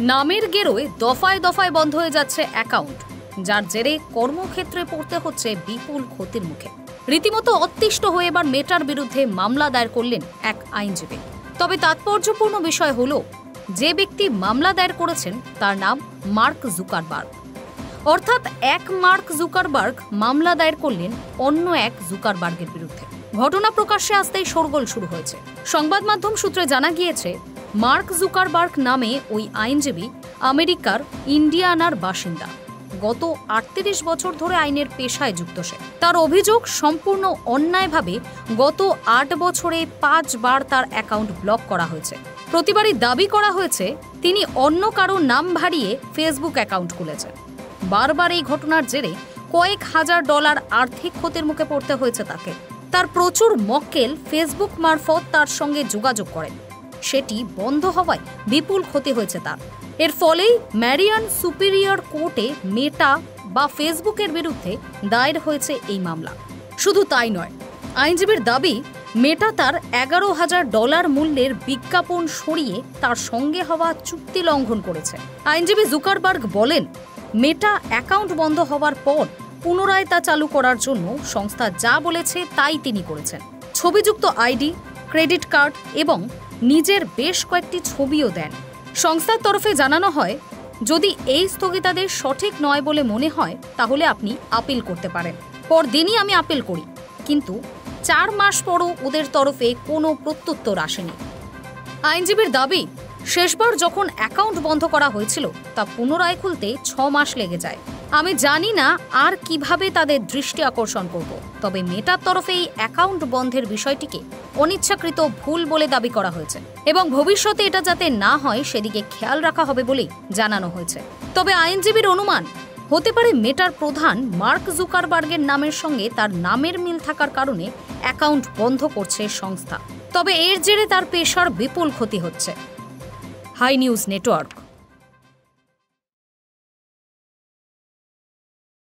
নামের গেরোয় দফায় দফায় বন্ধ হয়ে যাচ্ছে অ্যাকাউন্ট, যার জেরে কর্মক্ষেত্রে পড়তে হচ্ছে বিপুল ক্ষতির মুখে। রীতিমতো অতিষ্ঠ হয়ে এবার মেটার বিরুদ্ধে মামলা দায়ের করলেন এক আইনজীবী। তবে তাৎপর্যপূর্ণ বিষয় হলো, যে ব্যক্তি মামলা দায়ের করেছেন তার নাম মার্ক জুকারবার্গ। অর্থাৎ এক মার্ক জুকারবার্গ মামলা দায়ের করলেন অন্য এক জুকারবার্গের বিরুদ্ধে। ঘটনা প্রকাশ্যে আসতেই শোরগোল শুরু হয়েছে। সংবাদ মাধ্যম সূত্রে জানা গিয়েছে, মার্ক জুকারবার্গ নামে ওই আইনজীবী আমেরিকার ইন্ডিয়ানার বাসিন্দা। গত ৩৮ বছর ধরে আইনের পেশায় যুক্ত সে। তার অভিযোগ, সম্পূর্ণ অন্যায়ভাবে গত ৮ বছরে ৫ বার তার অ্যাকাউন্ট ব্লক করা হয়েছে। প্রতিবারই দাবি করা হয়েছে তিনি অন্য কারো নাম ভারিয়ে ফেসবুক অ্যাকাউন্ট খুলেছেন। বারবার এই ঘটনার জেরে কয়েক হাজার ডলার আর্থিক ক্ষতির মুখে পড়তে হয়েছে তাকে। তার প্রচুর মক্কেল ফেসবুক মারফত তার সঙ্গে যোগাযোগ করেন, সেটি বন্ধ হওয়ায় বিপুল ক্ষতি হয়েছে তার। এর ফলেই ম্যারিয়ান সুপিরিয়র কোর্টে মেটা বা ফেসবুকের বিরুদ্ধে দায়ের হয়েছে এই মামলা। শুধু তাই নয়, আইনজীবীর দাবি, মেটা তার $১১,০০০ মূল্যের বিজ্ঞাপন সরিয়ে তার সঙ্গে হওয়া চুক্তি লঙ্ঘন করেছে। আইনজীবী জুকারবার্গ বলেন, মেটা অ্যাকাউন্ট বন্ধ হওয়ার পর পুনরায় তা চালু করার জন্য সংস্থা যা বলেছে তাই তিনি করেছেন। ছবিযুক্ত আইডি, ক্রেডিট কার্ড এবং নিজের বেশ কয়েকটি ছবিও দেন। সংস্থার তরফে জানানো হয়, যদি এই স্থগিতাদেশ সঠিক নয় বলে মনে হয় তাহলে আপনি আপিল করতে পারেন। পরদিনই আমি আপিল করি, কিন্তু ৪ মাস পরও ওদের তরফে কোনো প্রত্যুত্তর আসেনি। আইনজীবীর দাবি, শেষবার যখন অ্যাকাউন্ট বন্ধ করা হয়েছিল তা পুনরায় খুলতে ৬ মাস লেগে যায়। আমি জানি না আর কিভাবে তাদের দৃষ্টি আকর্ষণ করব, তবে মেটার তরফে এই অ্যাকাউন্ট বন্ধের বিষয়টিকে অনিচ্ছাকৃত ভুল বলে দাবি করা হয়েছে এবং ভবিষ্যতে এটা যাতে না হয় সেদিকে খেয়াল রাখা হবে বলেই জানানো হয়েছে। তবে আইনজীবীর অনুমান, হতে পারে মেটার প্রধান মার্ক জুকারবার্গের নামের সঙ্গে তার নামের মিল থাকার কারণে অ্যাকাউন্ট বন্ধ করছে সংস্থা। তবে এর জেরে তার পেশার বিপুল ক্ষতি হচ্ছে। Hi News network.